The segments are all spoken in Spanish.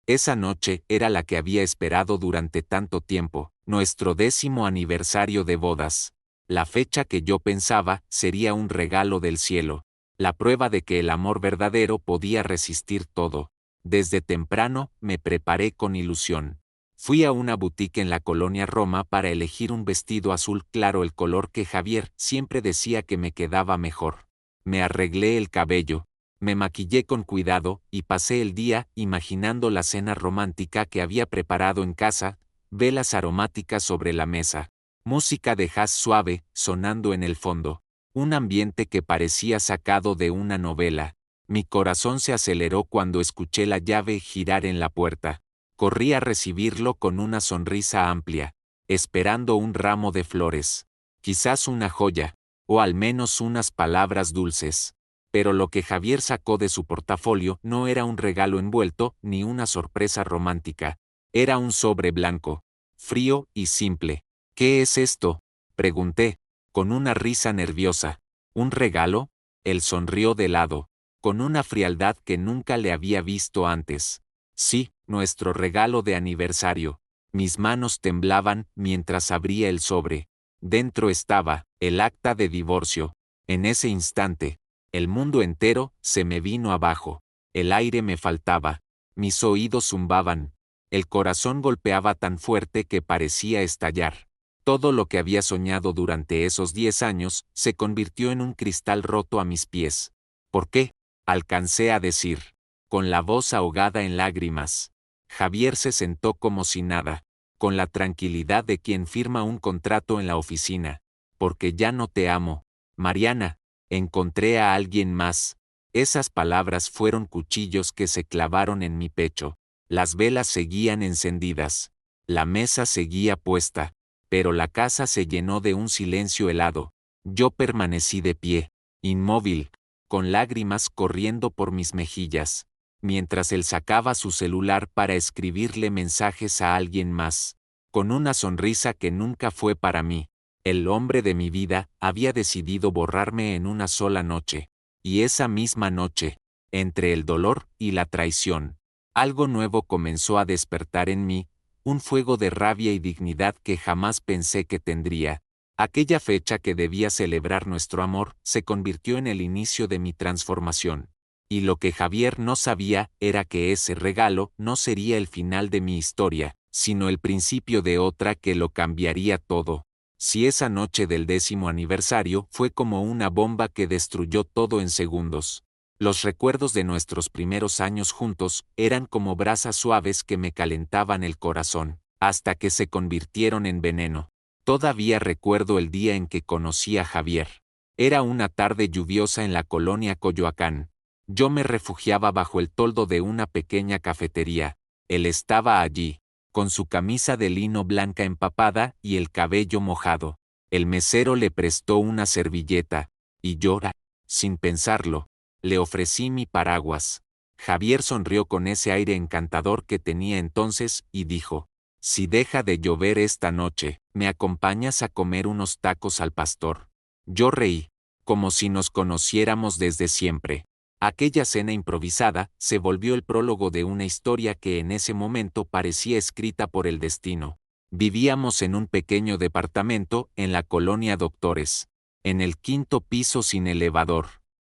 Esa noche era la que había esperado durante tanto tiempo, nuestro 10º aniversario de bodas. La fecha que yo pensaba sería un regalo del cielo, la prueba de que el amor verdadero podía resistir todo. Desde temprano me preparé con ilusión. Fui a una boutique en la colonia Roma para elegir un vestido azul claro, el color que Javier siempre decía que me quedaba mejor. Me arreglé el cabello, me maquillé con cuidado y pasé el día imaginando la cena romántica que había preparado en casa, velas aromáticas sobre la mesa, música de jazz suave sonando en el fondo, un ambiente que parecía sacado de una novela. Mi corazón se aceleró cuando escuché la llave girar en la puerta. Corrí a recibirlo con una sonrisa amplia, esperando un ramo de flores, quizás una joya, o al menos unas palabras dulces. Pero lo que Javier sacó de su portafolio no era un regalo envuelto ni una sorpresa romántica. Era un sobre blanco, frío y simple. ¿Qué es esto?, pregunté, con una risa nerviosa. ¿Un regalo? Él sonrió de lado, con una frialdad que nunca le había visto antes. Sí, nuestro regalo de aniversario. Mis manos temblaban mientras abría el sobre. Dentro estaba el acta de divorcio. En ese instante, el mundo entero se me vino abajo. El aire me faltaba. Mis oídos zumbaban. El corazón golpeaba tan fuerte que parecía estallar. Todo lo que había soñado durante esos 10 años se convirtió en un cristal roto a mis pies. ¿Por qué?, alcancé a decir, con la voz ahogada en lágrimas. Javier se sentó como si nada, con la tranquilidad de quien firma un contrato en la oficina. Porque ya no te amo, Mariana. Encontré a alguien más. Esas palabras fueron cuchillos que se clavaron en mi pecho. Las velas seguían encendidas. La mesa seguía puesta. Pero la casa se llenó de un silencio helado. Yo permanecí de pie, inmóvil, con lágrimas corriendo por mis mejillas, mientras él sacaba su celular para escribirle mensajes a alguien más, con una sonrisa que nunca fue para mí. El hombre de mi vida había decidido borrarme en una sola noche. Y esa misma noche, entre el dolor y la traición, algo nuevo comenzó a despertar en mí, un fuego de rabia y dignidad que jamás pensé que tendría. Aquella fecha que debía celebrar nuestro amor se convirtió en el inicio de mi transformación. Y lo que Javier no sabía era que ese regalo no sería el final de mi historia, sino el principio de otra que lo cambiaría todo. Si esa noche del 10º aniversario fue como una bomba que destruyó todo en segundos. Los recuerdos de nuestros primeros años juntos eran como brasas suaves que me calentaban el corazón, hasta que se convirtieron en veneno. Todavía recuerdo el día en que conocí a Javier. Era una tarde lluviosa en la colonia Coyoacán. Yo me refugiaba bajo el toldo de una pequeña cafetería. Él estaba allí, con su camisa de lino blanca empapada y el cabello mojado. El mesero le prestó una servilleta, y yo, sin pensarlo, le ofrecí mi paraguas. Javier sonrió con ese aire encantador que tenía entonces y dijo: «Si deja de llover esta noche, ¿me acompañas a comer unos tacos al pastor?». Yo reí, como si nos conociéramos desde siempre. Aquella cena improvisada se volvió el prólogo de una historia que en ese momento parecía escrita por el destino. Vivíamos en un pequeño departamento en la colonia Doctores, en el 5º piso sin elevador.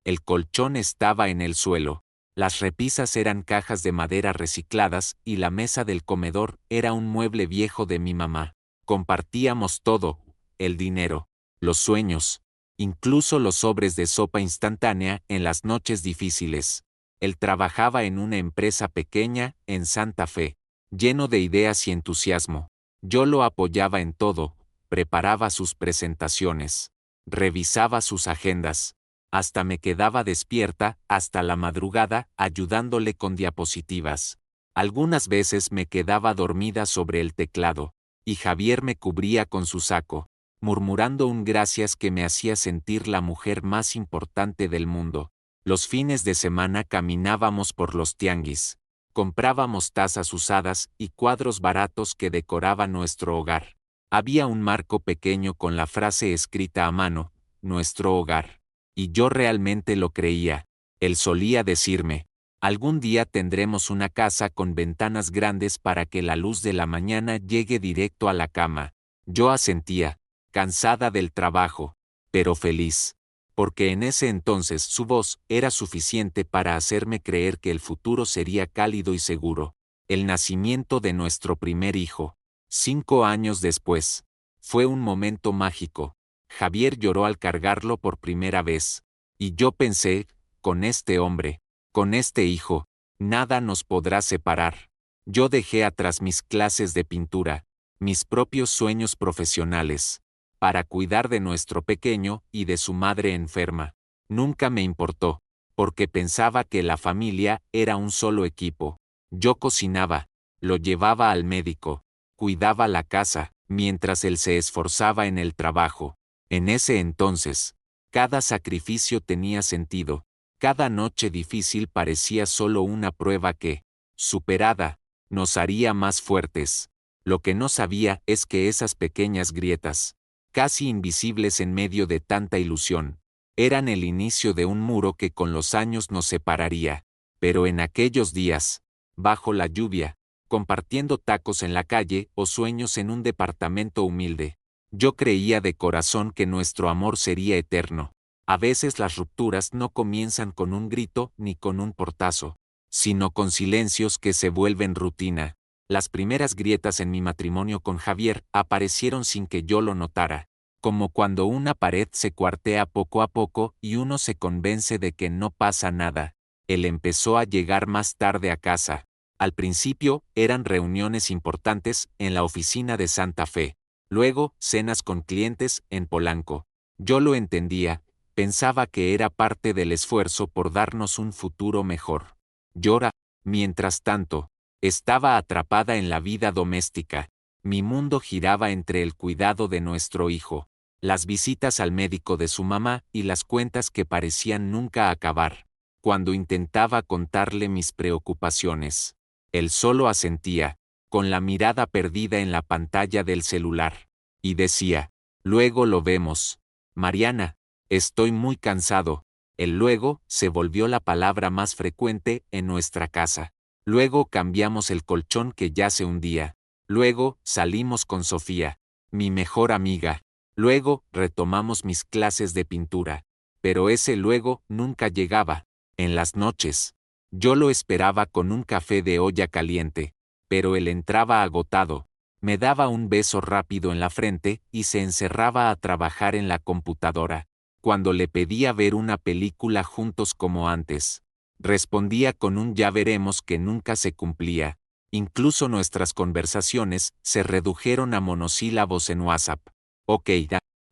El colchón estaba en el suelo. Las repisas eran cajas de madera recicladas y la mesa del comedor era un mueble viejo de mi mamá. Compartíamos todo: el dinero, los sueños, incluso los sobres de sopa instantánea en las noches difíciles. Él trabajaba en una empresa pequeña, en Santa Fe, lleno de ideas y entusiasmo. Yo lo apoyaba en todo, preparaba sus presentaciones, revisaba sus agendas. Hasta me quedaba despierta, hasta la madrugada, ayudándole con diapositivas. Algunas veces me quedaba dormida sobre el teclado, y Javier me cubría con su saco, murmurando un gracias que me hacía sentir la mujer más importante del mundo. Los fines de semana caminábamos por los tianguis. Comprábamos tazas usadas y cuadros baratos que decoraban nuestro hogar. Había un marco pequeño con la frase escrita a mano: «Nuestro hogar». Y yo realmente lo creía. Él solía decirme: Algún día tendremos una casa con ventanas grandes para que la luz de la mañana llegue directo a la cama. Yo asentía, cansada del trabajo, pero feliz, porque en ese entonces su voz era suficiente para hacerme creer que el futuro sería cálido y seguro. El nacimiento de nuestro primer hijo, 5 años después, fue un momento mágico. Javier lloró al cargarlo por primera vez, y yo pensé, con este hombre, con este hijo, nada nos podrá separar. Yo dejé atrás mis clases de pintura, mis propios sueños profesionales, para cuidar de nuestro pequeño y de su madre enferma. Nunca me importó, porque pensaba que la familia era un solo equipo. Yo cocinaba, lo llevaba al médico, cuidaba la casa, mientras él se esforzaba en el trabajo. En ese entonces, cada sacrificio tenía sentido. Cada noche difícil parecía solo una prueba que, superada, nos haría más fuertes. Lo que no sabía es que esas pequeñas grietas, casi invisibles en medio de tanta ilusión, eran el inicio de un muro que con los años nos separaría. Pero en aquellos días, bajo la lluvia, compartiendo tacos en la calle o sueños en un departamento humilde, yo creía de corazón que nuestro amor sería eterno. A veces las rupturas no comienzan con un grito ni con un portazo, sino con silencios que se vuelven rutina. Las primeras grietas en mi matrimonio con Javier aparecieron sin que yo lo notara, como cuando una pared se cuartea poco a poco y uno se convence de que no pasa nada. Él empezó a llegar más tarde a casa. Al principio eran reuniones importantes en la oficina de Santa Fe, luego cenas con clientes en Polanco. Yo lo entendía. Pensaba que era parte del esfuerzo por darnos un futuro mejor. Llora. Mientras tanto, estaba atrapada en la vida doméstica. Mi mundo giraba entre el cuidado de nuestro hijo, las visitas al médico de su mamá y las cuentas que parecían nunca acabar. Cuando intentaba contarle mis preocupaciones, él solo asentía, con la mirada perdida en la pantalla del celular, y decía, luego lo vemos. Mariana, estoy muy cansado. El luego se volvió la palabra más frecuente en nuestra casa. Luego cambiamos el colchón que ya se hundía. Luego salimos con Sofía, mi mejor amiga. Luego retomamos mis clases de pintura. Pero ese luego nunca llegaba. En las noches, yo lo esperaba con un café de olla caliente, pero él entraba agotado. Me daba un beso rápido en la frente y se encerraba a trabajar en la computadora. Cuando le pedía ver una película juntos como antes, respondía con un ya veremos que nunca se cumplía. Incluso nuestras conversaciones se redujeron a monosílabos en WhatsApp. Ok,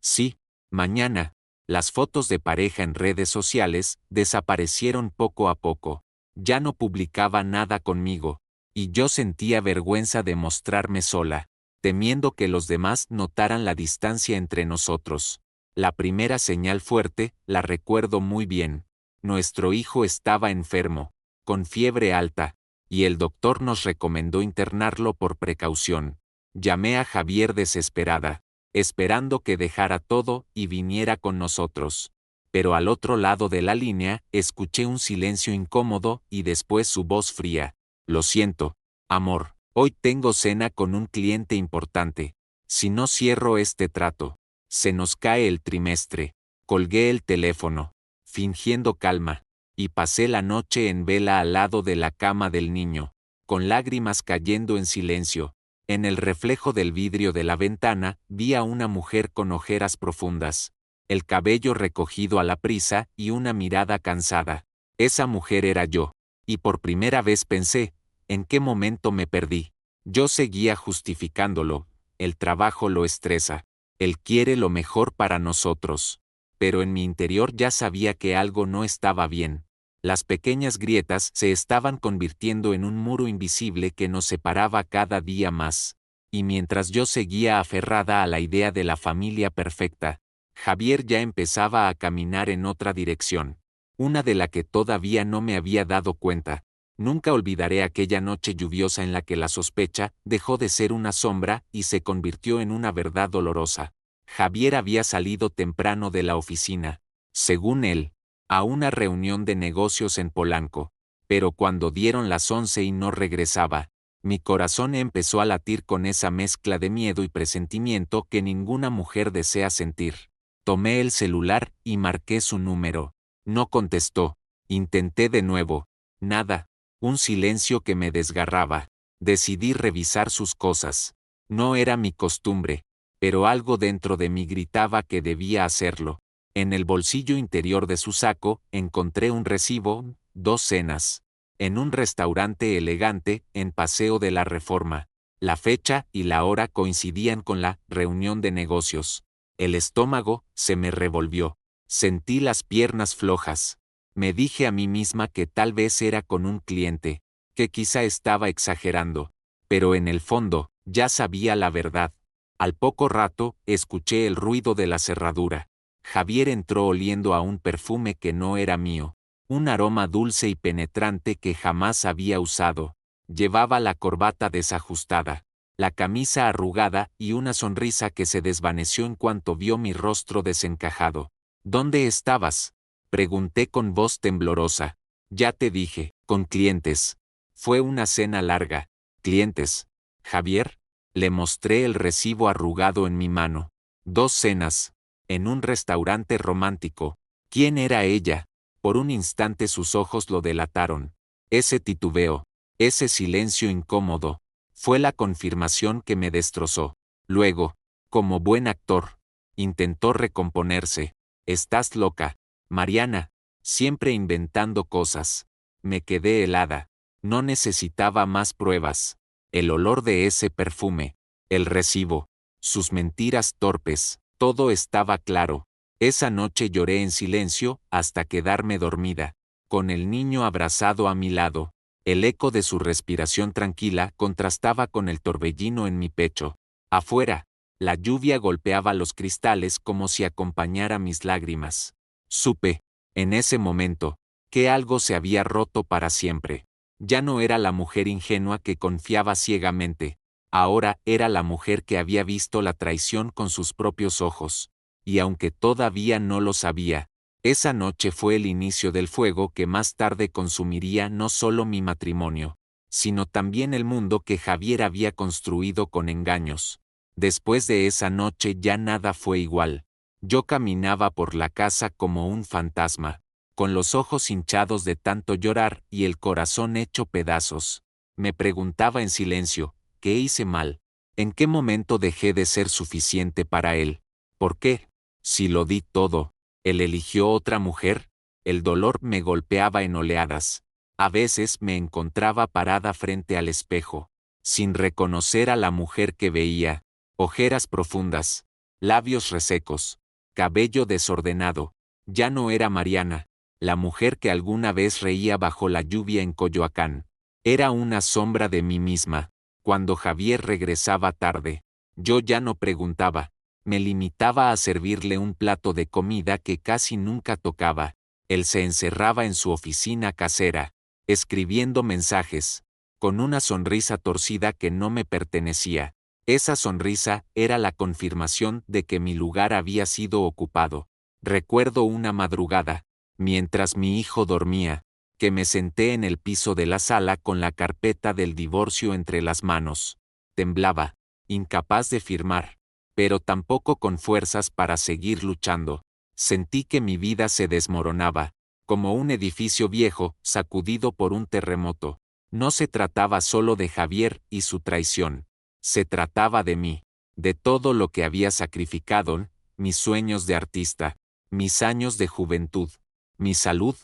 sí, mañana. Las fotos de pareja en redes sociales desaparecieron poco a poco. Ya no publicaba nada conmigo, y yo sentía vergüenza de mostrarme sola, temiendo que los demás notaran la distancia entre nosotros. La primera señal fuerte, la recuerdo muy bien. Nuestro hijo estaba enfermo, con fiebre alta, y el doctor nos recomendó internarlo por precaución. Llamé a Javier desesperada, esperando que dejara todo y viniera con nosotros. Pero al otro lado de la línea, escuché un silencio incómodo y después su voz fría. Lo siento, amor, hoy tengo cena con un cliente importante. Si no cierro este trato, se nos cae el trimestre. Colgué el teléfono, fingiendo calma, y pasé la noche en vela al lado de la cama del niño, con lágrimas cayendo en silencio. En el reflejo del vidrio de la ventana, vi a una mujer con ojeras profundas, el cabello recogido a la prisa y una mirada cansada. Esa mujer era yo, y por primera vez pensé, ¿en qué momento me perdí? Yo seguía justificándolo, el trabajo lo estresa, él quiere lo mejor para nosotros. Pero en mi interior ya sabía que algo no estaba bien. Las pequeñas grietas se estaban convirtiendo en un muro invisible que nos separaba cada día más. Y mientras yo seguía aferrada a la idea de la familia perfecta, Javier ya empezaba a caminar en otra dirección, una de la que todavía no me había dado cuenta. Nunca olvidaré aquella noche lluviosa en la que la sospecha dejó de ser una sombra y se convirtió en una verdad dolorosa. Javier había salido temprano de la oficina, según él, a una reunión de negocios en Polanco, Pero cuando dieron las 11 y no regresaba, mi corazón empezó a latir con esa mezcla de miedo y presentimiento que ninguna mujer desea sentir. Tomé el celular y marqué su número. No contestó. Intenté de nuevo. Nada. Un silencio que me desgarraba. Decidí revisar sus cosas. No era mi costumbre, pero algo dentro de mí gritaba que debía hacerlo. En el bolsillo interior de su saco encontré un recibo, 2 cenas. En un restaurante elegante, en Paseo de la Reforma. La fecha y la hora coincidían con la reunión de negocios. El estómago se me revolvió. Sentí las piernas flojas. Me dije a mí misma que tal vez era con un cliente, que quizá estaba exagerando. Pero en el fondo, ya sabía la verdad. Al poco rato, escuché el ruido de la cerradura. Javier entró oliendo a un perfume que no era mío. Un aroma dulce y penetrante que jamás había usado. Llevaba la corbata desajustada, la camisa arrugada y una sonrisa que se desvaneció en cuanto vio mi rostro desencajado. ¿Dónde estabas?, pregunté con voz temblorosa. Ya te dije, con clientes. Fue una cena larga. ¿Clientes? ¿Javier? Le mostré el recibo arrugado en mi mano. 2 cenas. En un restaurante romántico. ¿Quién era ella? Por un instante sus ojos lo delataron. Ese titubeo, ese silencio incómodo, fue la confirmación que me destrozó. Luego, como buen actor, intentó recomponerse. Estás loca, Mariana, siempre inventando cosas. Me quedé helada. No necesitaba más pruebas. El olor de ese perfume, el recibo, sus mentiras torpes, todo estaba claro. Esa noche lloré en silencio hasta quedarme dormida, con el niño abrazado a mi lado. El eco de su respiración tranquila contrastaba con el torbellino en mi pecho. Afuera, la lluvia golpeaba los cristales como si acompañara mis lágrimas. Supe, en ese momento, que algo se había roto para siempre. Ya no era la mujer ingenua que confiaba ciegamente, ahora era la mujer que había visto la traición con sus propios ojos. Y aunque todavía no lo sabía, esa noche fue el inicio del fuego que más tarde consumiría no solo mi matrimonio, sino también el mundo que Javier había construido con engaños. Después de esa noche ya nada fue igual. Yo caminaba por la casa como un fantasma, con los ojos hinchados de tanto llorar y el corazón hecho pedazos. Me preguntaba en silencio, ¿qué hice mal? ¿En qué momento dejé de ser suficiente para él? ¿Por qué? Si lo di todo, él eligió otra mujer. El dolor me golpeaba en oleadas. A veces me encontraba parada frente al espejo, sin reconocer a la mujer que veía. Ojeras profundas, labios resecos, cabello desordenado. Ya no era Mariana, la mujer que alguna vez reía bajo la lluvia en Coyoacán. Era una sombra de mí misma. Cuando Javier regresaba tarde, yo ya no preguntaba. Me limitaba a servirle un plato de comida que casi nunca tocaba. Él se encerraba en su oficina casera, escribiendo mensajes, con una sonrisa torcida que no me pertenecía. Esa sonrisa era la confirmación de que mi lugar había sido ocupado. Recuerdo una madrugada, mientras mi hijo dormía, que me senté en el piso de la sala con la carpeta del divorcio entre las manos. Temblaba, incapaz de firmar, pero tampoco con fuerzas para seguir luchando. Sentí que mi vida se desmoronaba, como un edificio viejo sacudido por un terremoto. No se trataba solo de Javier y su traición. Se trataba de mí, de todo lo que había sacrificado, mis sueños de artista, mis años de juventud, mi salud,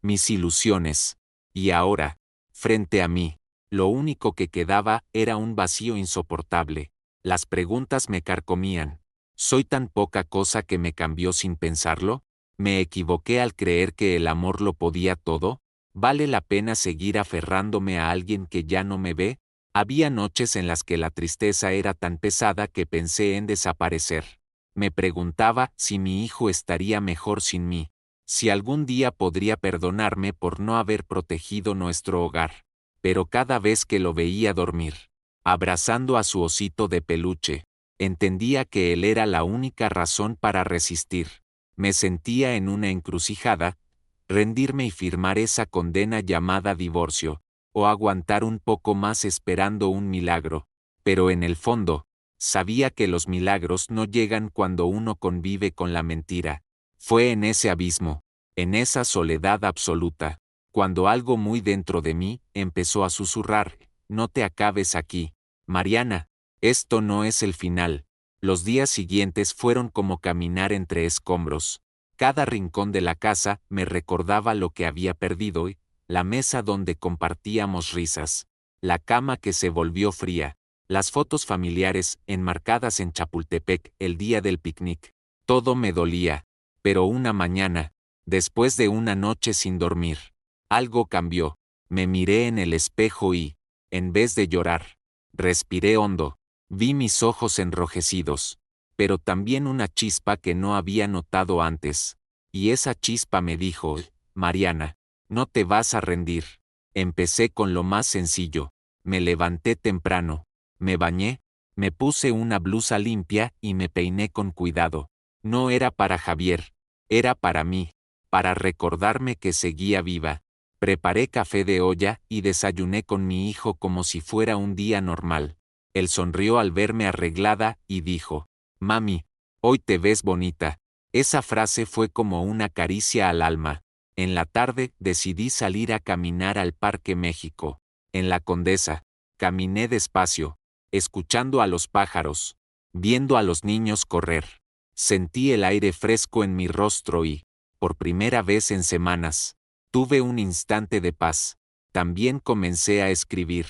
mis ilusiones. Y ahora, frente a mí, lo único que quedaba era un vacío insoportable. Las preguntas me carcomían. ¿Soy tan poca cosa que me cambió sin pensarlo? ¿Me equivoqué al creer que el amor lo podía todo? ¿Vale la pena seguir aferrándome a alguien que ya no me ve? Había noches en las que la tristeza era tan pesada que pensé en desaparecer. Me preguntaba si mi hijo estaría mejor sin mí, si algún día podría perdonarme por no haber protegido nuestro hogar. Pero cada vez que lo veía dormir, abrazando a su osito de peluche, entendía que él era la única razón para resistir. Me sentía en una encrucijada, rendirme y firmar esa condena llamada divorcio, o aguantar un poco más esperando un milagro. Pero en el fondo, sabía que los milagros no llegan cuando uno convive con la mentira. Fue en ese abismo, en esa soledad absoluta, cuando algo muy dentro de mí empezó a susurrar: no te acabes aquí, Mariana, esto no es el final. Los días siguientes fueron como caminar entre escombros. Cada rincón de la casa me recordaba lo que había perdido y la mesa donde compartíamos risas, la cama que se volvió fría, las fotos familiares enmarcadas en Chapultepec el día del picnic. Todo me dolía, pero una mañana, después de una noche sin dormir, algo cambió. Me miré en el espejo y, en vez de llorar, respiré hondo. Vi mis ojos enrojecidos, pero también una chispa que no había notado antes. Y esa chispa me dijo: Mariana, no te vas a rendir. Empecé con lo más sencillo. Me levanté temprano, me bañé, me puse una blusa limpia y me peiné con cuidado. No era para Javier, era para mí, para recordarme que seguía viva. Preparé café de olla y desayuné con mi hijo como si fuera un día normal. Él sonrió al verme arreglada y dijo: Mami, hoy te ves bonita. Esa frase fue como una caricia al alma. En la tarde decidí salir a caminar al Parque México. En la Condesa, caminé despacio, escuchando a los pájaros, viendo a los niños correr. Sentí el aire fresco en mi rostro y, por primera vez en semanas, tuve un instante de paz. También comencé a escribir.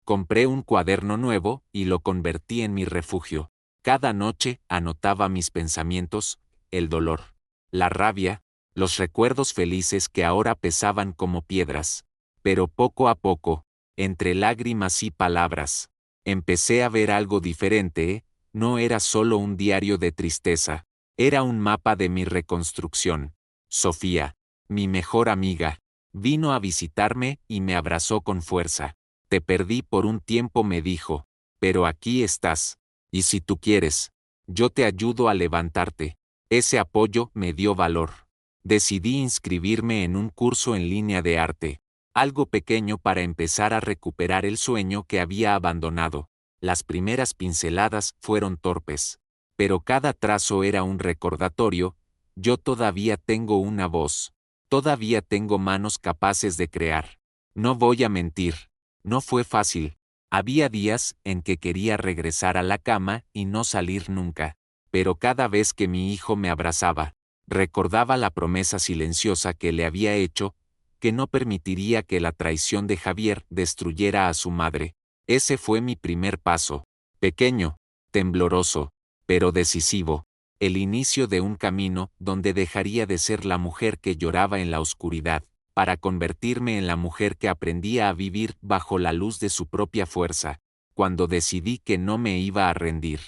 Compré un cuaderno nuevo y lo convertí en mi refugio. Cada noche anotaba mis pensamientos, el dolor, la rabia, los recuerdos felices que ahora pesaban como piedras. Pero poco a poco, entre lágrimas y palabras, empecé a ver algo diferente. No era solo un diario de tristeza, era un mapa de mi reconstrucción. Sofía, mi mejor amiga, vino a visitarme y me abrazó con fuerza. Te perdí por un tiempo, me dijo, pero aquí estás, y si tú quieres, yo te ayudo a levantarte. Ese apoyo me dio valor. Decidí inscribirme en un curso en línea de arte, algo pequeño para empezar a recuperar el sueño que había abandonado. Las primeras pinceladas fueron torpes, pero cada trazo era un recordatorio: yo todavía tengo una voz, todavía tengo manos capaces de crear. No voy a mentir, no fue fácil. Había días en que quería regresar a la cama y no salir nunca, pero cada vez que mi hijo me abrazaba, recordaba la promesa silenciosa que le había hecho, que no permitiría que la traición de Javier destruyera a su madre. Ese fue mi primer paso, pequeño, tembloroso, pero decisivo, el inicio de un camino donde dejaría de ser la mujer que lloraba en la oscuridad, para convertirme en la mujer que aprendía a vivir bajo la luz de su propia fuerza. Cuando decidí que no me iba a rendir,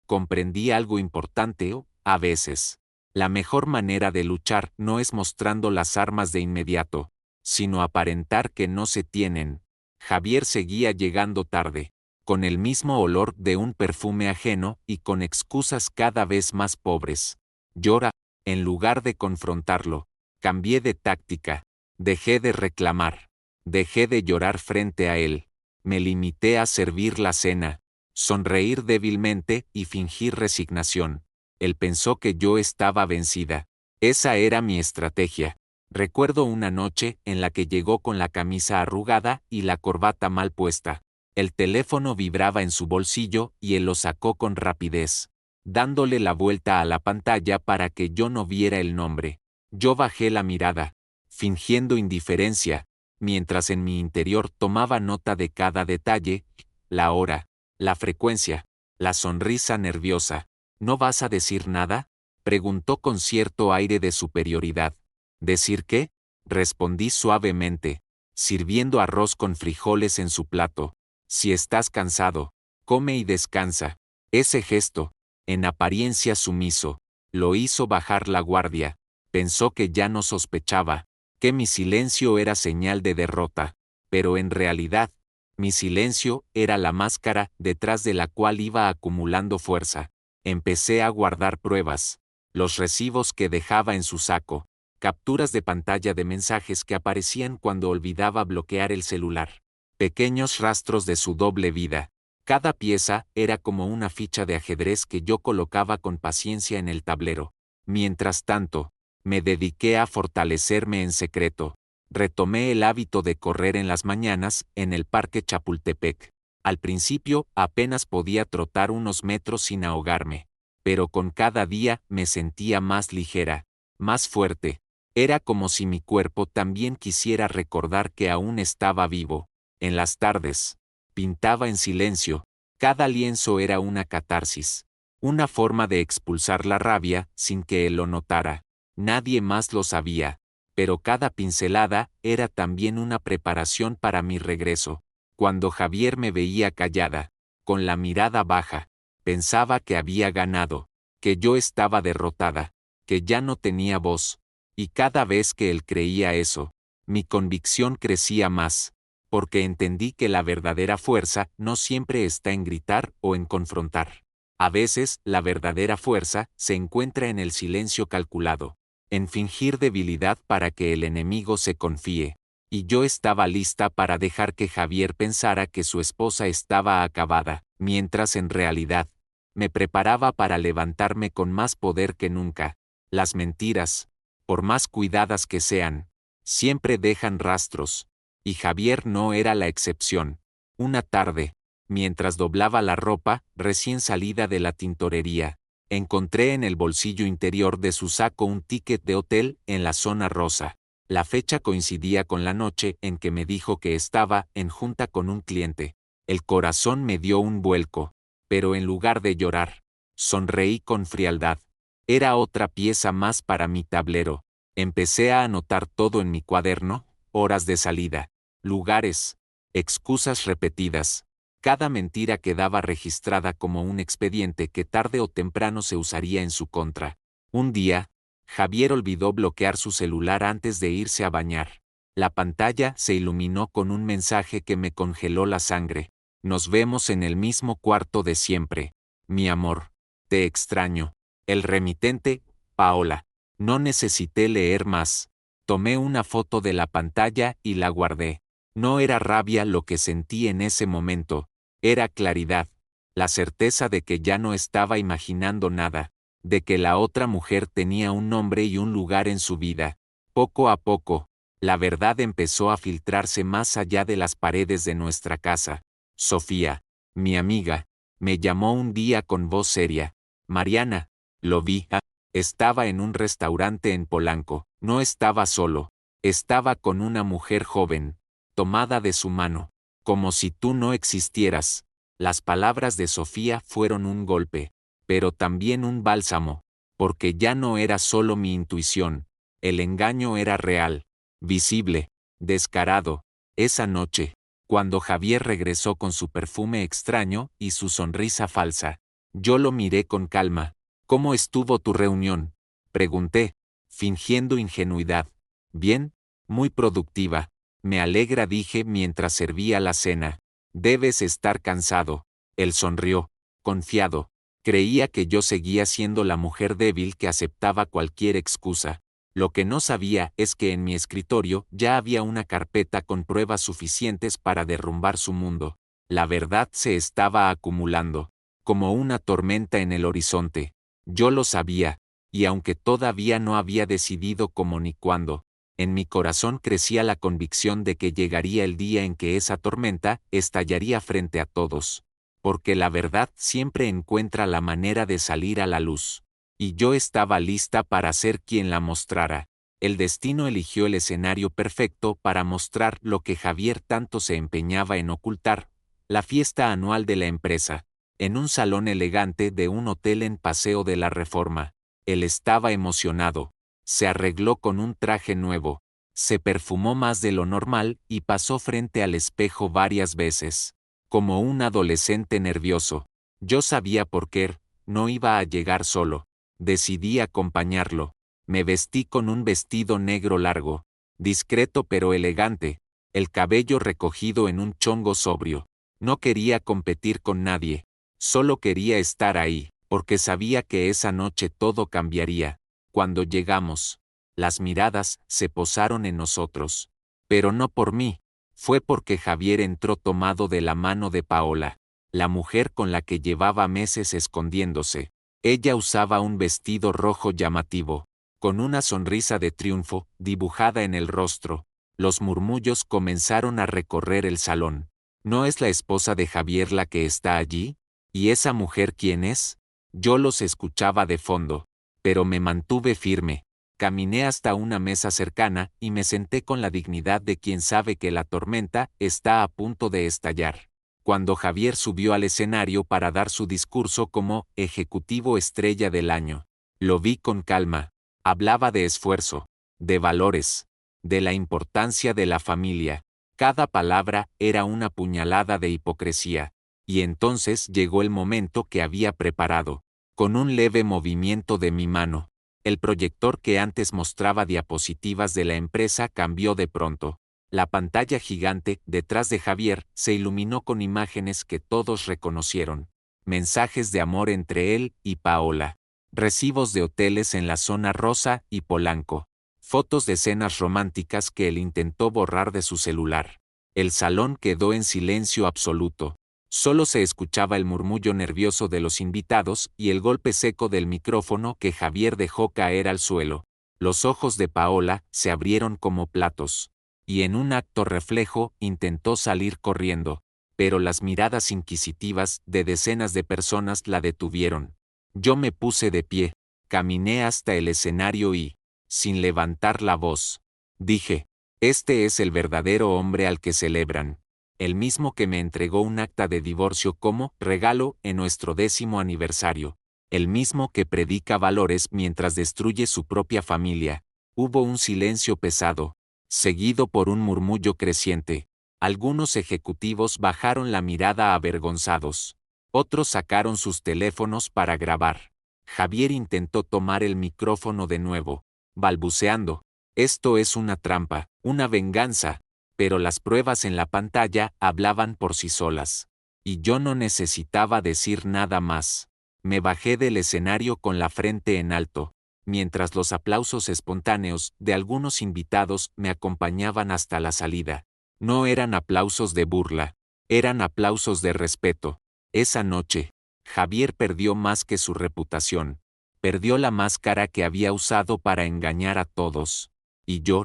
comprendí algo importante: a veces, la mejor manera de luchar no es mostrando las armas de inmediato, sino aparentar que no se tienen. Javier seguía llegando tarde, con el mismo olor de un perfume ajeno y con excusas cada vez más pobres. Llora, en lugar de confrontarlo, cambié de táctica. Dejé de reclamar. Dejé de llorar frente a él. Me limité a servir la cena, sonreír débilmente y fingir resignación. Él pensó que yo estaba vencida. Esa era mi estrategia. Recuerdo una noche en la que llegó con la camisa arrugada y la corbata mal puesta. El teléfono vibraba en su bolsillo y él lo sacó con rapidez, dándole la vuelta a la pantalla para que yo no viera el nombre. Yo bajé la mirada, fingiendo indiferencia, mientras en mi interior tomaba nota de cada detalle: la hora, la frecuencia, la sonrisa nerviosa. ¿No vas a decir nada?, preguntó con cierto aire de superioridad. ¿Decir qué?, respondí suavemente, sirviendo arroz con frijoles en su plato. Si estás cansado, come y descansa. Ese gesto, en apariencia sumiso, lo hizo bajar la guardia. Pensó que ya no sospechaba, que mi silencio era señal de derrota, pero en realidad, mi silencio era la máscara detrás de la cual iba acumulando fuerza. Empecé a guardar pruebas, los recibos que dejaba en su saco, capturas de pantalla de mensajes que aparecían cuando olvidaba bloquear el celular. Pequeños rastros de su doble vida. Cada pieza era como una ficha de ajedrez que yo colocaba con paciencia en el tablero. Mientras tanto, me dediqué a fortalecerme en secreto. Retomé el hábito de correr en las mañanas en el Parque Chapultepec. Al principio apenas podía trotar unos metros sin ahogarme, pero con cada día me sentía más ligera, más fuerte. Era como si mi cuerpo también quisiera recordar que aún estaba vivo. En las tardes, pintaba en silencio. Cada lienzo era una catarsis, una forma de expulsar la rabia sin que él lo notara. Nadie más lo sabía, pero cada pincelada era también una preparación para mi regreso. Cuando Javier me veía callada, con la mirada baja, pensaba que había ganado, que yo estaba derrotada, que ya no tenía voz. Y cada vez que él creía eso, mi convicción crecía más, porque entendí que la verdadera fuerza no siempre está en gritar o en confrontar. A veces, la verdadera fuerza se encuentra en el silencio calculado, en fingir debilidad para que el enemigo se confíe. Y yo estaba lista para dejar que Javier pensara que su esposa estaba acabada, mientras en realidad, me preparaba para levantarme con más poder que nunca. Las mentiras, por más cuidadas que sean, siempre dejan rastros, y Javier no era la excepción. Una tarde, mientras doblaba la ropa, recién salida de la tintorería, encontré en el bolsillo interior de su saco un ticket de hotel en la zona rosa. La fecha coincidía con la noche en que me dijo que estaba en junta con un cliente. El corazón me dio un vuelco, pero en lugar de llorar, sonreí con frialdad. Era otra pieza más para mi tablero. Empecé a anotar todo en mi cuaderno, horas de salida, lugares, excusas repetidas. Cada mentira quedaba registrada como un expediente que tarde o temprano se usaría en su contra. Un día, Javier olvidó bloquear su celular antes de irse a bañar. La pantalla se iluminó con un mensaje que me congeló la sangre. Nos vemos en el mismo cuarto de siempre. Mi amor, te extraño. El remitente, Paola. No necesité leer más. Tomé una foto de la pantalla y la guardé. No era rabia lo que sentí en ese momento, era claridad, la certeza de que ya no estaba imaginando nada, de que la otra mujer tenía un nombre y un lugar en su vida. Poco a poco, la verdad empezó a filtrarse más allá de las paredes de nuestra casa. Sofía, mi amiga, me llamó un día con voz seria. Mariana, lo vi. Estaba en un restaurante en Polanco, no estaba solo, estaba con una mujer joven, tomada de su mano, como si tú no existieras. Las palabras de Sofía fueron un golpe, pero también un bálsamo, porque ya no era solo mi intuición, el engaño era real, visible, descarado. Esa noche, cuando Javier regresó con su perfume extraño y su sonrisa falsa, yo lo miré con calma. ¿Cómo estuvo tu reunión?, pregunté, fingiendo ingenuidad. Bien, muy productiva. Me alegra, dije mientras servía la cena. Debes estar cansado. Él sonrió, confiado. Creía que yo seguía siendo la mujer débil que aceptaba cualquier excusa. Lo que no sabía es que en mi escritorio ya había una carpeta con pruebas suficientes para derrumbar su mundo. La verdad se estaba acumulando, como una tormenta en el horizonte. Yo lo sabía, y aunque todavía no había decidido cómo ni cuándo, en mi corazón crecía la convicción de que llegaría el día en que esa tormenta estallaría frente a todos. Porque la verdad siempre encuentra la manera de salir a la luz. Y yo estaba lista para ser quien la mostrara. El destino eligió el escenario perfecto para mostrar lo que Javier tanto se empeñaba en ocultar, la fiesta anual de la empresa, en un salón elegante de un hotel en Paseo de la Reforma. Él estaba emocionado. Se arregló con un traje nuevo, se perfumó más de lo normal y pasó frente al espejo varias veces, como un adolescente nervioso. Yo sabía por qué no iba a llegar solo. Decidí acompañarlo. Me vestí con un vestido negro largo, discreto pero elegante, el cabello recogido en un chongo sobrio. No quería competir con nadie, solo quería estar ahí, porque sabía que esa noche todo cambiaría. Cuando llegamos, Las miradas se posaron en nosotros. Pero no por mí. Fue porque Javier entró tomado de la mano de Paola, la mujer con la que llevaba meses escondiéndose. Ella usaba un vestido rojo llamativo, con una sonrisa de triunfo dibujada en el rostro. Los murmullos comenzaron a recorrer el salón. ¿No es la esposa de Javier la que está allí? ¿Y esa mujer quién es? Yo los escuchaba de fondo, pero me mantuve firme. Caminé hasta una mesa cercana y me senté con la dignidad de quien sabe que la tormenta está a punto de estallar. Cuando Javier subió al escenario para dar su discurso como ejecutivo estrella del año, lo vi con calma. Hablaba de esfuerzo, de valores, de la importancia de la familia. Cada palabra era una puñalada de hipocresía. Y entonces llegó el momento que había preparado. Con un leve movimiento de mi mano, el proyector que antes mostraba diapositivas de la empresa cambió de pronto. La pantalla gigante, detrás de Javier, se iluminó con imágenes que todos reconocieron. Mensajes de amor entre él y Paola. Recibos de hoteles en la zona rosa y Polanco. Fotos de escenas románticas que él intentó borrar de su celular. El salón quedó en silencio absoluto. Solo se escuchaba el murmullo nervioso de los invitados y el golpe seco del micrófono que Javier dejó caer al suelo. Los ojos de Paola se abrieron como platos, y en un acto reflejo intentó salir corriendo, pero las miradas inquisitivas de decenas de personas la detuvieron. Yo me puse de pie, caminé hasta el escenario y, sin levantar la voz, dije, este es el verdadero hombre al que celebran. El mismo que me entregó un acta de divorcio como regalo en nuestro 10º aniversario. El mismo que predica valores mientras destruye su propia familia. Hubo un silencio pesado, seguido por un murmullo creciente. Algunos ejecutivos bajaron la mirada avergonzados. Otros sacaron sus teléfonos para grabar. Javier intentó tomar el micrófono de nuevo, balbuceando. Esto es una trampa, una venganza. Pero las pruebas en la pantalla hablaban por sí solas. Y yo no necesitaba decir nada más. Me bajé del escenario con la frente en alto, mientras los aplausos espontáneos de algunos invitados me acompañaban hasta la salida. No eran aplausos de burla, eran aplausos de respeto. Esa noche, Javier perdió más que su reputación. Perdió la máscara que había usado para engañar a todos. Y yo,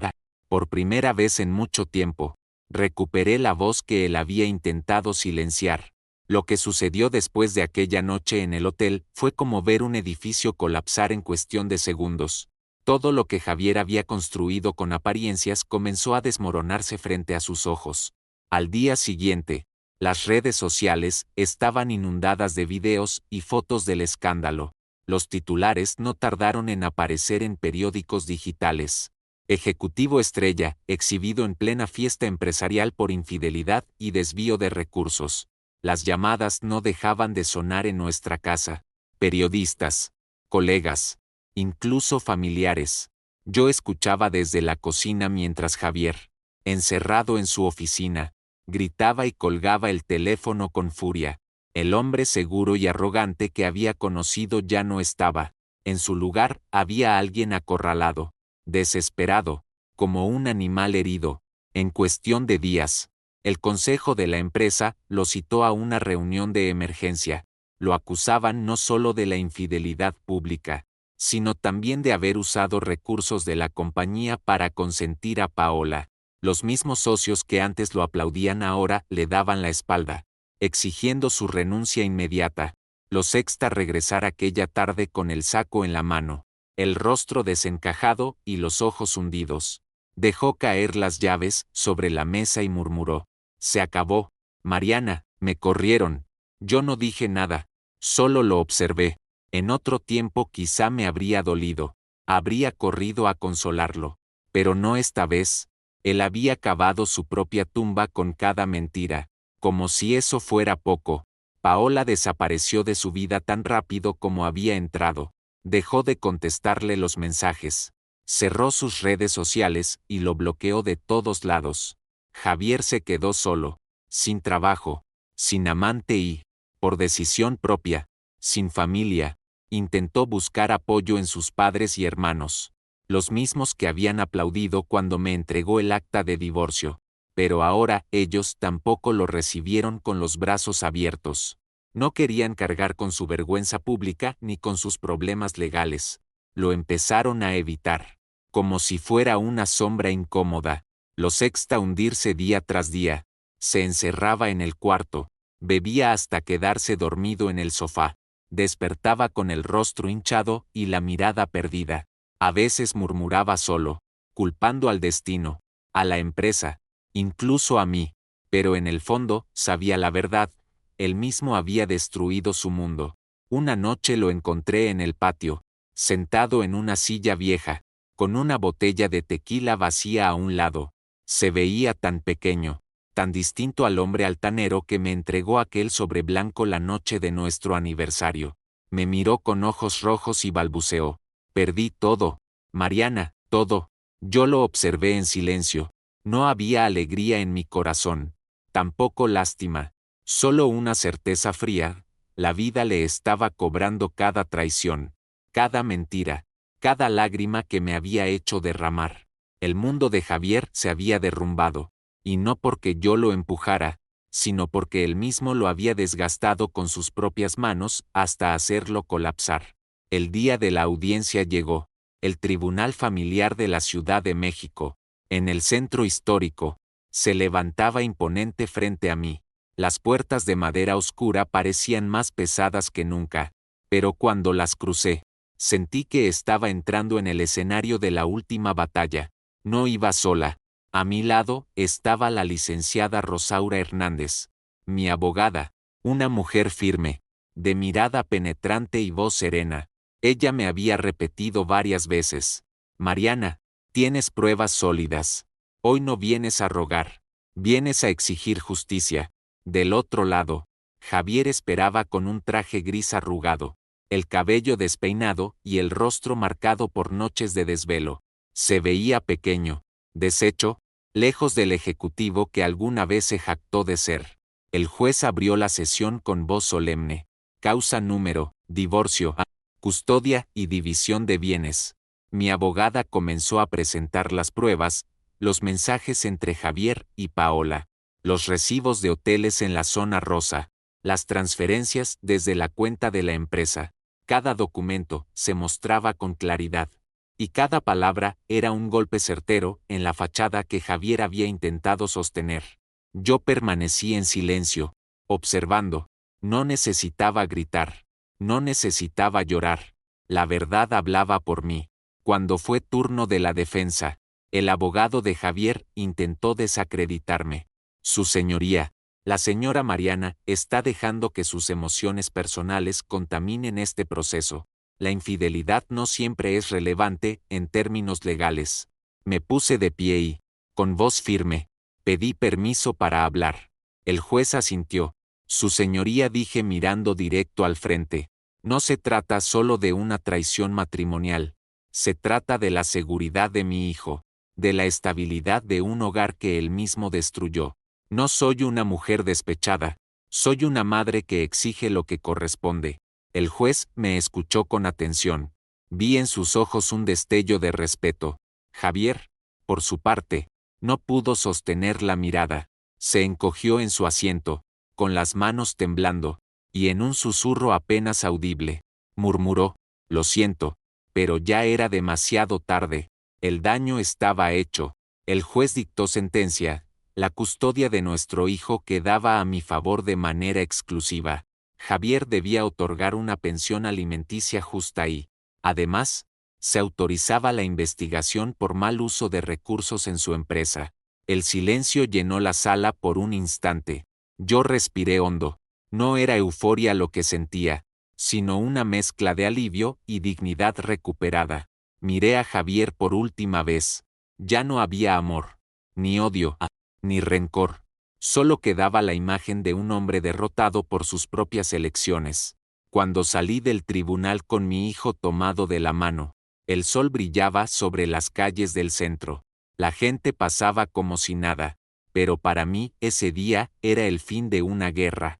por primera vez en mucho tiempo, recuperé la voz que él había intentado silenciar. Lo que sucedió después de aquella noche en el hotel fue como ver un edificio colapsar en cuestión de segundos. Todo lo que Javier había construido con apariencias comenzó a desmoronarse frente a sus ojos. Al día siguiente, las redes sociales estaban inundadas de videos y fotos del escándalo. Los titulares no tardaron en aparecer en periódicos digitales. Ejecutivo estrella, exhibido en plena fiesta empresarial por infidelidad y desvío de recursos. Las llamadas no dejaban de sonar en nuestra casa. Periodistas, colegas, incluso familiares. Yo escuchaba desde la cocina mientras Javier, encerrado en su oficina, gritaba y colgaba el teléfono con furia. El hombre seguro y arrogante que había conocido ya no estaba. En su lugar había alguien acorralado, desesperado, como un animal herido. En cuestión de días, el consejo de la empresa lo citó a una reunión de emergencia. Lo acusaban no solo de la infidelidad pública, sino también de haber usado recursos de la compañía para consentir a Paola. Los mismos socios que antes lo aplaudían ahora le daban la espalda, exigiendo su renuncia inmediata. Lo sexta regresar aquella tarde con el saco en la mano, el rostro desencajado y los ojos hundidos. Dejó caer las llaves sobre la mesa y murmuró: «Se acabó, Mariana, me corrieron». Yo no dije nada, solo lo observé. En otro tiempo quizá me habría dolido, habría corrido a consolarlo, pero no esta vez. Él había cavado su propia tumba con cada mentira. Como si eso fuera poco, Paola desapareció de su vida tan rápido como había entrado. Dejó de contestarle los mensajes. Cerró sus redes sociales y lo bloqueó de todos lados. Javier se quedó solo, sin trabajo, sin amante y, por decisión propia, sin familia. Intentó buscar apoyo en sus padres y hermanos, los mismos que habían aplaudido cuando me entregó el acta de divorcio. Pero ahora ellos tampoco lo recibieron con los brazos abiertos. No querían cargar con su vergüenza pública ni con sus problemas legales. Lo empezaron a evitar, como si fuera una sombra incómoda. Lo sexta hundirse día tras día. Se encerraba en el cuarto, bebía hasta quedarse dormido en el sofá. Despertaba con el rostro hinchado y la mirada perdida. A veces murmuraba solo, culpando al destino, a la empresa, incluso a mí, pero en el fondo sabía la verdad. Él mismo había destruido su mundo. Una noche lo encontré en el patio, sentado en una silla vieja, con una botella de tequila vacía a un lado. Se veía tan pequeño, tan distinto al hombre altanero que me entregó aquel sobre blanco la noche de nuestro aniversario. Me miró con ojos rojos y balbuceó: perdí todo, Mariana, todo. Yo lo observé en silencio. No había alegría en mi corazón, tampoco lástima, solo una certeza fría. La vida le estaba cobrando cada traición, cada mentira, cada lágrima que me había hecho derramar. El mundo de Javier se había derrumbado, y no porque yo lo empujara, sino porque él mismo lo había desgastado con sus propias manos hasta hacerlo colapsar. El día de la audiencia llegó. El Tribunal Familiar de la Ciudad de México, en el centro histórico, se levantaba imponente frente a mí. Las puertas de madera oscura parecían más pesadas que nunca, pero cuando las crucé, sentí que estaba entrando en el escenario de la última batalla. No iba sola. A mi lado estaba la licenciada Rosaura Hernández, mi abogada, una mujer firme, de mirada penetrante y voz serena. Ella me había repetido varias veces: Mariana, tienes pruebas sólidas. Hoy no vienes a rogar, vienes a exigir justicia. Del otro lado, Javier esperaba con un traje gris arrugado, el cabello despeinado y el rostro marcado por noches de desvelo. Se veía pequeño, deshecho, lejos del ejecutivo que alguna vez se jactó de ser. El juez abrió la sesión con voz solemne. Causa número, divorcio, custodia y división de bienes. Mi abogada comenzó a presentar las pruebas, los mensajes entre Javier y Paola, los recibos de hoteles en la zona rosa, las transferencias desde la cuenta de la empresa. Cada documento se mostraba con claridad, y cada palabra era un golpe certero en la fachada que Javier había intentado sostener. Yo permanecí en silencio, observando. No necesitaba gritar. No necesitaba llorar. La verdad hablaba por mí. Cuando fue turno de la defensa, el abogado de Javier intentó desacreditarme. Su señoría, la señora Mariana, está dejando que sus emociones personales contaminen este proceso. La infidelidad no siempre es relevante en términos legales. Me puse de pie y, con voz firme, pedí permiso para hablar. El juez asintió. Su señoría, dije mirando directo al frente, no se trata solo de una traición matrimonial, se trata de la seguridad de mi hijo, de la estabilidad de un hogar que él mismo destruyó. No soy una mujer despechada, soy una madre que exige lo que corresponde. El juez me escuchó con atención. Vi en sus ojos un destello de respeto. Javier, por su parte, no pudo sostener la mirada. Se encogió en su asiento, con las manos temblando, y en un susurro apenas audible, murmuró: lo siento, pero ya era demasiado tarde, el daño estaba hecho. El juez dictó sentencia: la custodia de nuestro hijo quedaba a mi favor de manera exclusiva. Javier debía otorgar una pensión alimenticia justa y, además, se autorizaba la investigación por mal uso de recursos en su empresa. El silencio llenó la sala por un instante. Yo respiré hondo. No era euforia lo que sentía, sino una mezcla de alivio y dignidad recuperada. Miré a Javier por última vez. Ya no había amor, ni odio, ni rencor. Solo quedaba la imagen de un hombre derrotado por sus propias elecciones. Cuando salí del tribunal con mi hijo tomado de la mano, el sol brillaba sobre las calles del centro. La gente pasaba como si nada. Pero para mí ese día era el fin de una guerra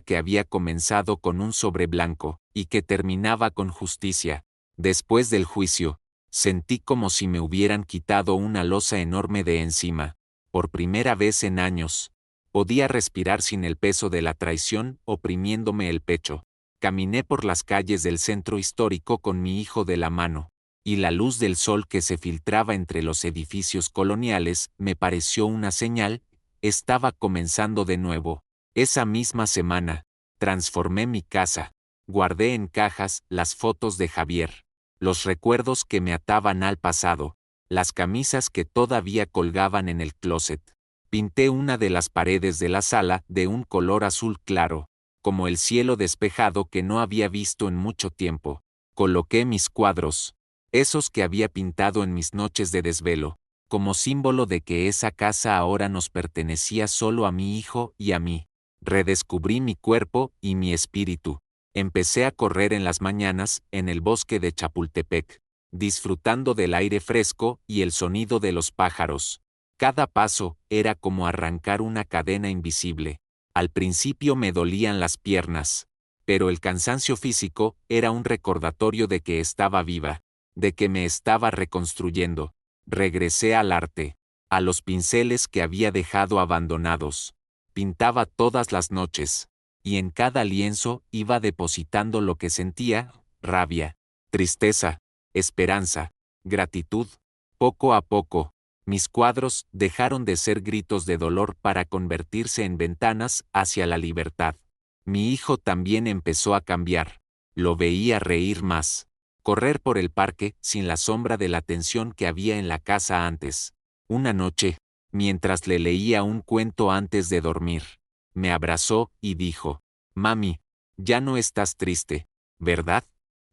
que había comenzado con un sobre blanco, y que terminaba con justicia. Después del juicio, Sentí como si me hubieran quitado una losa enorme de encima. Por primera vez en años. Podía respirar sin el peso de la traición oprimiéndome el pecho. Caminé por las calles del centro histórico con mi hijo de la mano, y la luz del sol que se filtraba entre los edificios coloniales me pareció una señal. Estaba comenzando de nuevo. Esa misma semana, transformé mi casa. Guardé en cajas las fotos de Javier, los recuerdos que me ataban al pasado, las camisas que todavía colgaban en el closet. Pinté una de las paredes de la sala de un color azul claro, como el cielo despejado que no había visto en mucho tiempo. Coloqué mis cuadros, esos que había pintado en mis noches de desvelo, como símbolo de que esa casa ahora nos pertenecía solo a mi hijo y a mí. Redescubrí mi cuerpo y mi espíritu. Empecé a correr en las mañanas en el bosque de Chapultepec, disfrutando del aire fresco y el sonido de los pájaros. Cada paso era como arrancar una cadena invisible. Al principio me dolían las piernas, pero el cansancio físico era un recordatorio de que estaba viva, de que me estaba reconstruyendo. Regresé al arte, a los pinceles que había dejado abandonados. Pintaba todas las noches, y en cada lienzo iba depositando lo que sentía: rabia, tristeza, esperanza, gratitud. Poco a poco, mis cuadros dejaron de ser gritos de dolor para convertirse en ventanas hacia la libertad. Mi hijo también empezó a cambiar. Lo veía reír más, correr por el parque sin la sombra de la tensión que había en la casa antes. Una noche, mientras le leía un cuento antes de dormir, me abrazó y dijo: «Mami, ya no estás triste, ¿verdad?».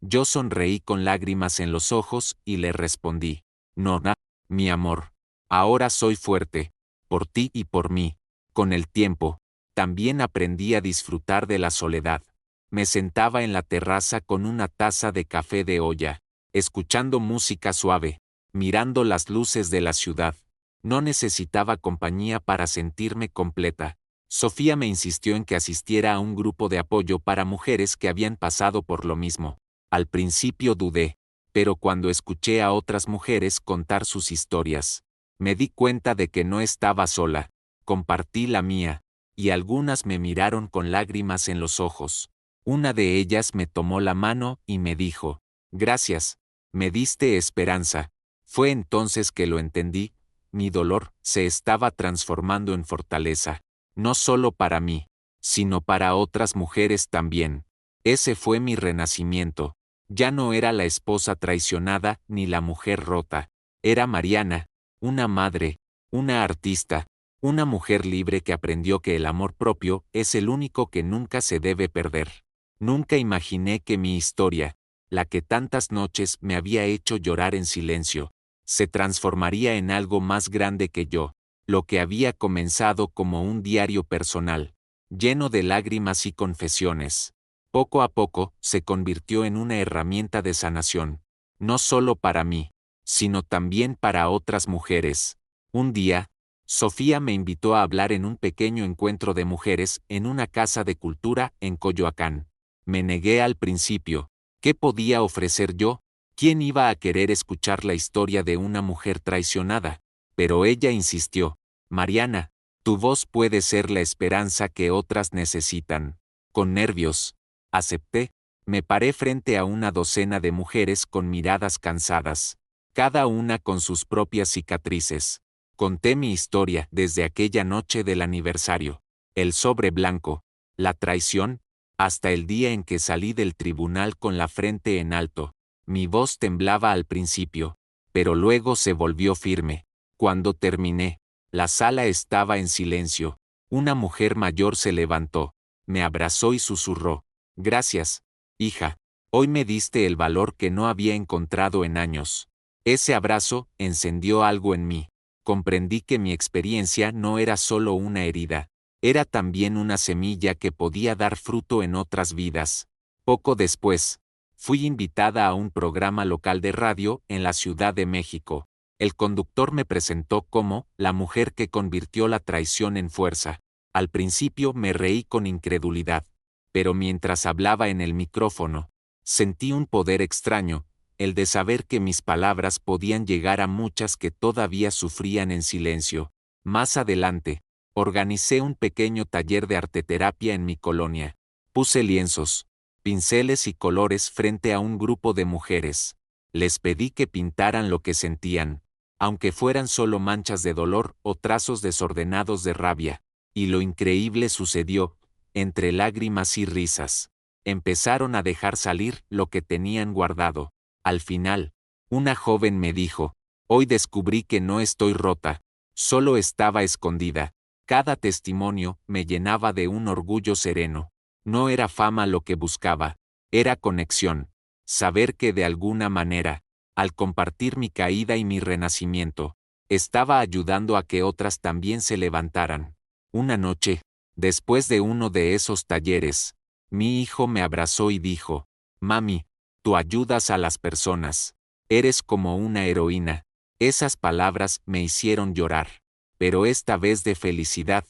Yo sonreí con lágrimas en los ojos y le respondí: «No, mi amor. Ahora soy fuerte, por ti y por mí». Con el tiempo, también aprendí a disfrutar de la soledad. Me sentaba en la terraza con una taza de café de olla, escuchando música suave, mirando las luces de la ciudad. No necesitaba compañía para sentirme completa. Sofía me insistió en que asistiera a un grupo de apoyo para mujeres que habían pasado por lo mismo. Al principio dudé, pero cuando escuché a otras mujeres contar sus historias, me di cuenta de que no estaba sola. Compartí la mía, y algunas me miraron con lágrimas en los ojos. Una de ellas me tomó la mano y me dijo: «Gracias, me diste esperanza». Fue entonces que lo entendí. Mi dolor se estaba transformando en fortaleza, no solo para mí, sino para otras mujeres también. Ese fue mi renacimiento. Ya no era la esposa traicionada ni la mujer rota. Era Mariana, una madre, una artista, una mujer libre que aprendió que el amor propio es el único que nunca se debe perder. Nunca imaginé que mi historia, la que tantas noches me había hecho llorar en silencio, se transformaría en algo más grande que yo. Lo que había comenzado como un diario personal, lleno de lágrimas y confesiones, poco a poco se convirtió en una herramienta de sanación, no solo para mí, sino también para otras mujeres. Un día, Sofía me invitó a hablar en un pequeño encuentro de mujeres en una casa de cultura en Coyoacán. Me negué al principio. ¿Qué podía ofrecer yo? ¿Quién iba a querer escuchar la historia de una mujer traicionada? Pero ella insistió: «Mariana, tu voz puede ser la esperanza que otras necesitan». Con nervios, acepté. Me paré frente a una docena de mujeres con miradas cansadas, cada una con sus propias cicatrices. Conté mi historia desde aquella noche del aniversario, el sobre blanco, la traición, hasta el día en que salí del tribunal con la frente en alto. Mi voz temblaba al principio, pero luego se volvió firme. Cuando terminé, la sala estaba en silencio. Una mujer mayor se levantó, me abrazó y susurró: «Gracias, hija. Hoy me diste el valor que no había encontrado en años». Ese abrazo encendió algo en mí. Comprendí que mi experiencia no era solo una herida, era también una semilla que podía dar fruto en otras vidas. Poco después, fui invitada a un programa local de radio en la Ciudad de México. El conductor me presentó como la mujer que convirtió la traición en fuerza. Al principio me reí con incredulidad, pero mientras hablaba en el micrófono, sentí un poder extraño, el de saber que mis palabras podían llegar a muchas que todavía sufrían en silencio. Más adelante, organicé un pequeño taller de arteterapia en mi colonia. Puse lienzos, pinceles y colores frente a un grupo de mujeres. Les pedí que pintaran lo que sentían, aunque fueran solo manchas de dolor o trazos desordenados de rabia. Y lo increíble sucedió, entre lágrimas y risas. Empezaron a dejar salir lo que tenían guardado. Al final, una joven me dijo, hoy descubrí que no estoy rota, solo estaba escondida. Cada testimonio me llenaba de un orgullo sereno. No era fama lo que buscaba, era conexión. Saber que de alguna manera, al compartir mi caída y mi renacimiento, estaba ayudando a que otras también se levantaran. Una noche, después de uno de esos talleres, mi hijo me abrazó y dijo, Mami, tú ayudas a las personas. Eres como una heroína. Esas palabras me hicieron llorar, pero esta vez de felicidad,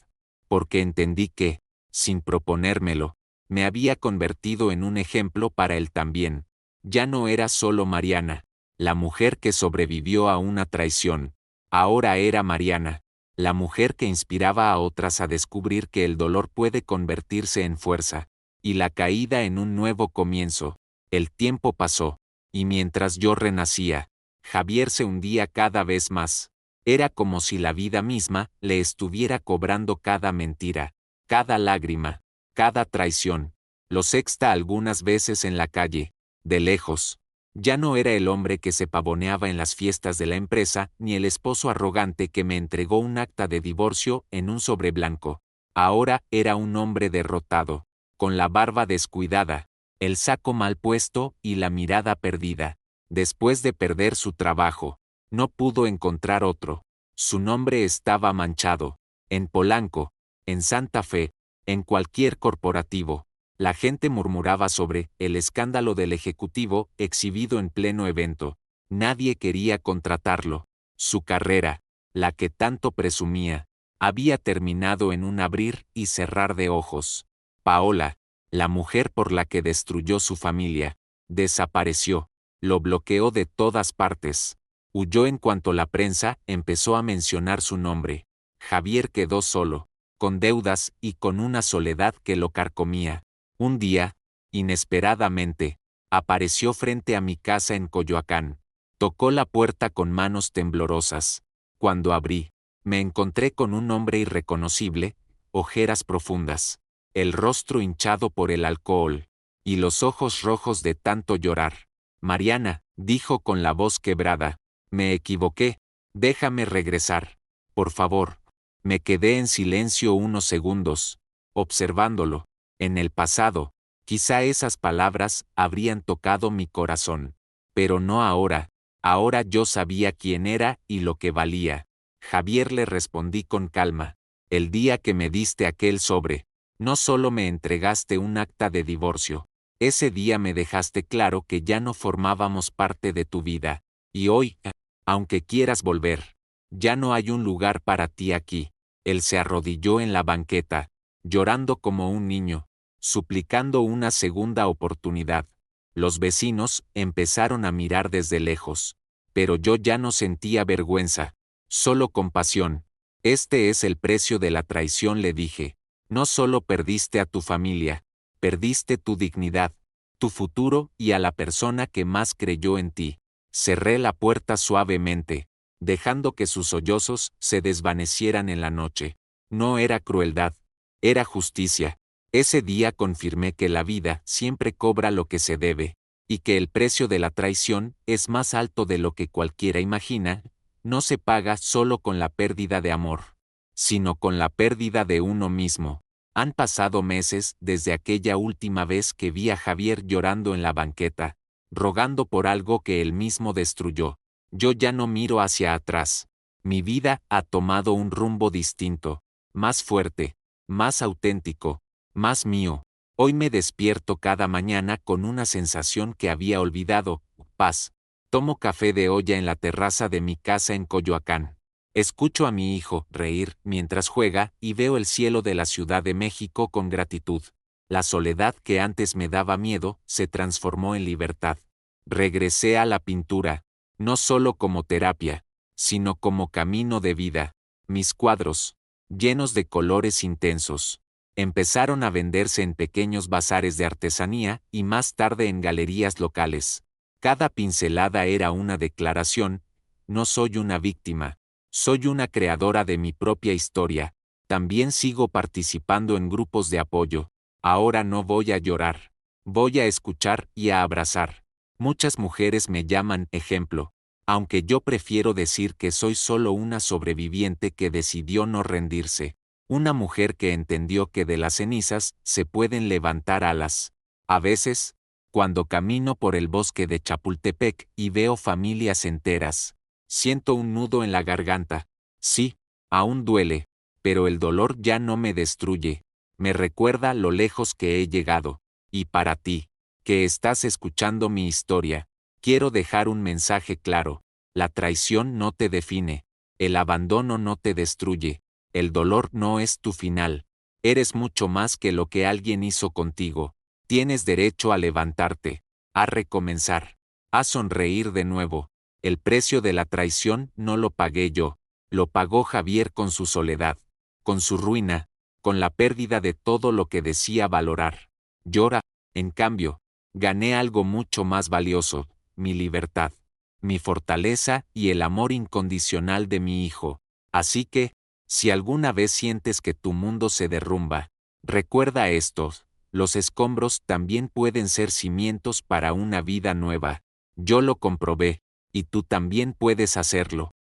porque entendí que, sin proponérmelo, me había convertido en un ejemplo para él también. Ya no era solo Mariana, la mujer que sobrevivió a una traición. Ahora era Mariana, la mujer que inspiraba a otras a descubrir que el dolor puede convertirse en fuerza, y la caída en un nuevo comienzo. El tiempo pasó, y mientras yo renacía, Javier se hundía cada vez más. Era como si la vida misma le estuviera cobrando cada mentira, cada lágrima, cada traición. Lo sexta algunas veces en la calle, de lejos. Ya no era el hombre que se pavoneaba en las fiestas de la empresa, ni el esposo arrogante que me entregó un acta de divorcio en un sobre blanco. Ahora era un hombre derrotado, con la barba descuidada, el saco mal puesto y la mirada perdida. Después de perder su trabajo, no pudo encontrar otro. Su nombre estaba manchado. En Polanco, en Santa Fe, en cualquier corporativo. La gente murmuraba sobre el escándalo del ejecutivo exhibido en pleno evento. Nadie quería contratarlo. Su carrera, la que tanto presumía, había terminado en un abrir y cerrar de ojos. Paola, la mujer por la que destruyó su familia, desapareció. Lo bloqueó de todas partes. Huyó en cuanto la prensa empezó a mencionar su nombre. Javier quedó solo, con deudas y con una soledad que lo carcomía. Un día, inesperadamente, apareció frente a mi casa en Coyoacán. Tocó la puerta con manos temblorosas. Cuando abrí, me encontré con un hombre irreconocible, ojeras profundas, el rostro hinchado por el alcohol, y los ojos rojos de tanto llorar. Mariana, dijo con la voz quebrada, me equivoqué, déjame regresar, por favor. Me quedé en silencio unos segundos, observándolo. En el pasado, quizá esas palabras habrían tocado mi corazón. Pero no ahora. Ahora yo sabía quién era y lo que valía. Javier, le respondí con calma. El día que me diste aquel sobre, no solo me entregaste un acta de divorcio. Ese día me dejaste claro que ya no formábamos parte de tu vida. Y hoy, aunque quieras volver, ya no hay un lugar para ti aquí. Él se arrodilló en la banqueta, llorando como un niño, suplicando una segunda oportunidad. Los vecinos empezaron a mirar desde lejos, pero yo ya no sentía vergüenza, solo compasión. Este es el precio de la traición, le dije. No solo perdiste a tu familia, perdiste tu dignidad, tu futuro y a la persona que más creyó en ti. Cerré la puerta suavemente, dejando que sus sollozos se desvanecieran en la noche. No era crueldad, era justicia. Ese día confirmé que la vida siempre cobra lo que se debe, y que el precio de la traición es más alto de lo que cualquiera imagina. No se paga solo con la pérdida de amor, sino con la pérdida de uno mismo. Han pasado meses desde aquella última vez que vi a Javier llorando en la banqueta, rogando por algo que él mismo destruyó. Yo ya no miro hacia atrás. Mi vida ha tomado un rumbo distinto, más fuerte, más auténtico, más mío. Hoy me despierto cada mañana con una sensación que había olvidado, paz. Tomo café de olla en la terraza de mi casa en Coyoacán. Escucho a mi hijo reír mientras juega y veo el cielo de la Ciudad de México con gratitud. La soledad que antes me daba miedo se transformó en libertad. Regresé a la pintura, no solo como terapia, sino como camino de vida. Mis cuadros, llenos de colores intensos, empezaron a venderse en pequeños bazares de artesanía y más tarde en galerías locales. Cada pincelada era una declaración: no soy una víctima, soy una creadora de mi propia historia. También sigo participando en grupos de apoyo. Ahora no voy a llorar, voy a escuchar y a abrazar. Muchas mujeres me llaman ejemplo, aunque yo prefiero decir que soy solo una sobreviviente que decidió no rendirse. Una mujer que entendió que de las cenizas se pueden levantar alas. A veces, cuando camino por el bosque de Chapultepec y veo familias enteras, siento un nudo en la garganta. Sí, aún duele, pero el dolor ya no me destruye. Me recuerda lo lejos que he llegado. Y para ti, que estás escuchando mi historia, quiero dejar un mensaje claro: la traición no te define, el abandono no te destruye, el dolor no es tu final. Eres mucho más que lo que alguien hizo contigo. Tienes derecho a levantarte, a recomenzar, a sonreír de nuevo. El precio de la traición no lo pagué yo, lo pagó Javier con su soledad, con su ruina, con la pérdida de todo lo que decía valorar. Llora, en cambio, gané algo mucho más valioso: mi libertad, mi fortaleza y el amor incondicional de mi hijo. Así que, si alguna vez sientes que tu mundo se derrumba, recuerda esto: los escombros también pueden ser cimientos para una vida nueva. Yo lo comprobé, y tú también puedes hacerlo.